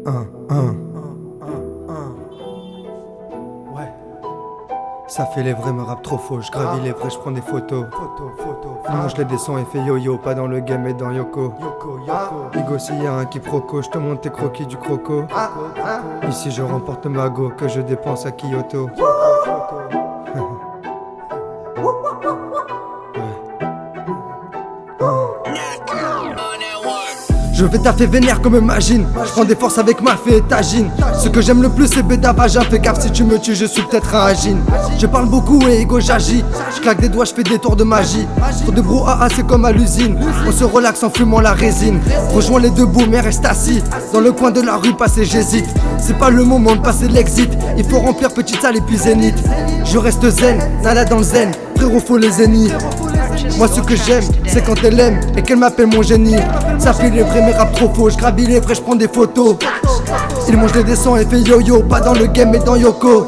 Un. Ouais. Ça fait les vrais, me rap trop faux. Je gravis les vrais, je prends des photos. Non, je les descends et fais yo-yo. Pas dans le game mais dans Yoko. Igo, s'il y a un quiproquo, je te montre tes croquis du croco. Ici, je remporte ma go que je dépense à Kyoto. Je vais taffer vénère comme Magine. Je prends des forces avec ma fée et tagine. Ce que j'aime le plus c'est béda vagin. Fais gaffe si tu me tues je suis peut-être un agine. Je parle beaucoup et ego j'agis. Je claque des doigts je fais des tours de magie. Trop de brouhaha c'est comme à l'usine. On se relaxe en fumant la résine. Rejoins les deux bouts mais reste assis. Dans le coin de la rue passer j'hésite. C'est pas le moment de passer l'exit. Il faut remplir petite salle et puis zénith. Je reste zen, nada dans le zen. Frérot faut les zéniths. Moi ce que j'aime, c'est quand elle aime et qu'elle m'appelle mon génie. Ça fait les vrais mais rap trop faux, je gravis les vrais, je prends des photos. Il mange les dessins et fait yo-yo, pas dans le game mais dans Yoko.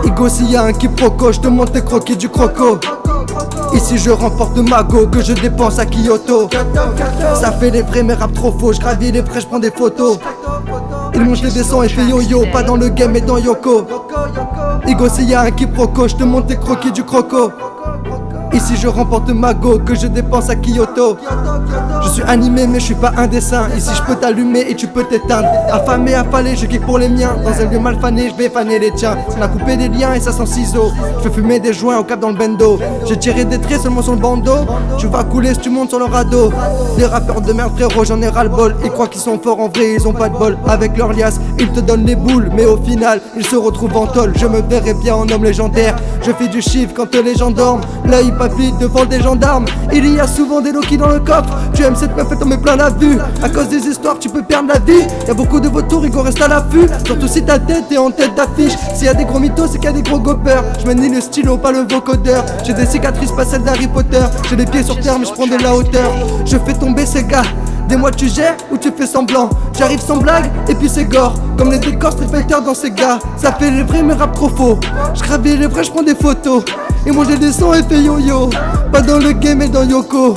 Igo s'il y a un quiproquo, je te montre tes croquis du croco. Ici je remporte ma go que je dépense à Kyoto. Ça fait les vrais mais rap trop faux, je gravis les vrais, je prends des photos. Il mange les dessins et fait yo-yo, pas dans le game mais dans Yoko. Igo s'il y a un quiproquo, je te montre tes croquis du croco. Ici je remporte ma go que je dépense à Kyoto. Je suis animé mais je suis pas indécent. Ici je peux t'allumer et tu peux t'éteindre. Affamé, affalé, je kick pour les miens. Dans un lieu mal fané, je vais faner les tiens. On a coupé des liens et ça sent ciseaux. Je fais fumer des joints au cap dans le bendo. J'ai tiré des traits seulement sur le bandeau. Tu vas couler si tu montes sur le radeau. Des rappeurs de merde frérot, j'en ai ras le bol. Ils croient qu'ils sont forts en vrai, ils ont pas de bol. Avec leur liasse, ils te donnent les boules. Mais au final, ils se retrouvent en tôle. Je me verrai bien en homme légendaire. Je fais du chiffre quand les gens dorment. L'œil papille devant des gendarmes. Il y a souvent des Loki dans le coffre. Tu aimes cette meuf et t'en mets plein la vue. À cause des histoires tu peux perdre la vie. Y'a beaucoup de vautours, Igo reste à l'affût. Surtout si ta tête est en tête d'affiche. S'il y a des gros mythos c'est qu'il y a des gros gopeurs. Je manie le stylo pas le vocodeur. J'ai des cicatrices pas celles d'Harry Potter. J'ai les pieds sur terre mais je prends de la hauteur. Je fais tomber ces gars. Dis-moi tu gères ou tu fais semblant. J'arrive sans blague et puis c'est gore. Comme les décors Street Fighter dans ces gars. Ça fait les vrais mais rap trop faux. Je gravis les vrais, je prends des photos. Et moi j'ai des sons et fait yo-yo. Pas dans le game mais dans Yoko.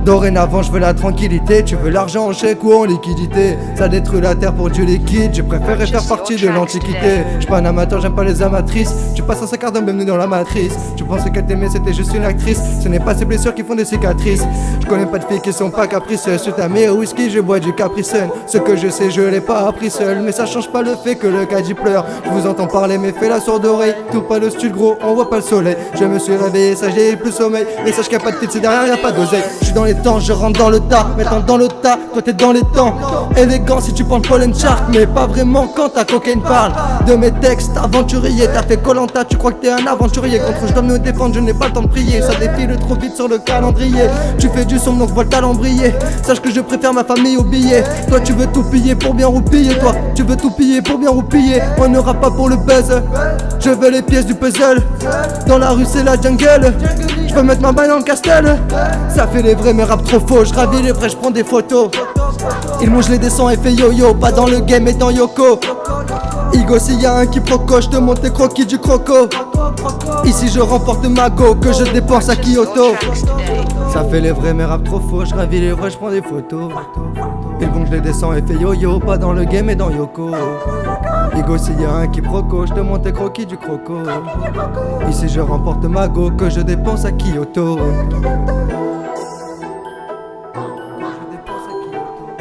Dorénavant je veux la tranquillité. Tu veux l'argent en chèque ou en liquidité. Ça détruit la terre pour Dieu liquide. J'ai préféré faire partie de l'antiquité. Je suis pas un amateur, j'aime pas les amatrices. Tu passes un sac d'homme bienvenue dans la matrice. Tu pensais qu'elle t'aimait, c'était juste une actrice. Ce n'est pas ces blessures qui font des cicatrices. Je connais pas de filles qui sont pas capricieuses. Sur ta meilleure whisky, je bois du Capri Sun. Ce que je sais, je l'ai pas appris seul. Mais ça change pas le fait que le caddie pleure. Je vous entends parler mais fais la sourde oreille. Tout pas le style gros, on voit pas le soleil. Je me suis réveillé, ça j'ai plus sommeil. Mais sache qu'il y a pas de titre, c'est derrière, y a pas d'oseille. Je suis dans les temps, je rentre dans le tas. Maintenant dans le tas, toi t'es dans les temps. Élégant si tu prends le pollen shark. Mais pas vraiment quand ta cocaine parle. De mes textes aventuriers, t'as fait Koh-Lanta, tu crois que t'es un aventurier. Contre je dois me défendre, je n'ai pas le temps de prier. Ça défile trop vite sur le calendrier. Tu fais du son donc vois le talent briller. Sache que je préfère ma famille au billet. Toi tu veux tout piller pour bien roupiller. Toi tu veux tout piller pour bien roupiller. On n'aura pas pour le buzz. Je veux les pièces du puzzle. Dans la rue c'est la jungle. Je veux mettre ma main dans le castel. Ça fait les vrais mais rap trop faux. Je gravis les vrais, je prends des photos. Il mange les dessins et fait yo-yo. Pas dans le game mais dans Yoko. Igo s'il y a un quiproquo, je te montre tes croquis du croco. Ici je remporte ma go que je dépense à Kyoto. Ça fait les vrais mais rap trop faux. Je gravis les vrais, je prends des photos. Il mange les dessins et fait yo-yo. Pas dans le game mais dans Yoko. Igo s'il y a un quiproquo, je te montre tes croquis du croco. Ici je remporte ma go que je dépense à Kyoto. Je dépense à Kyoto.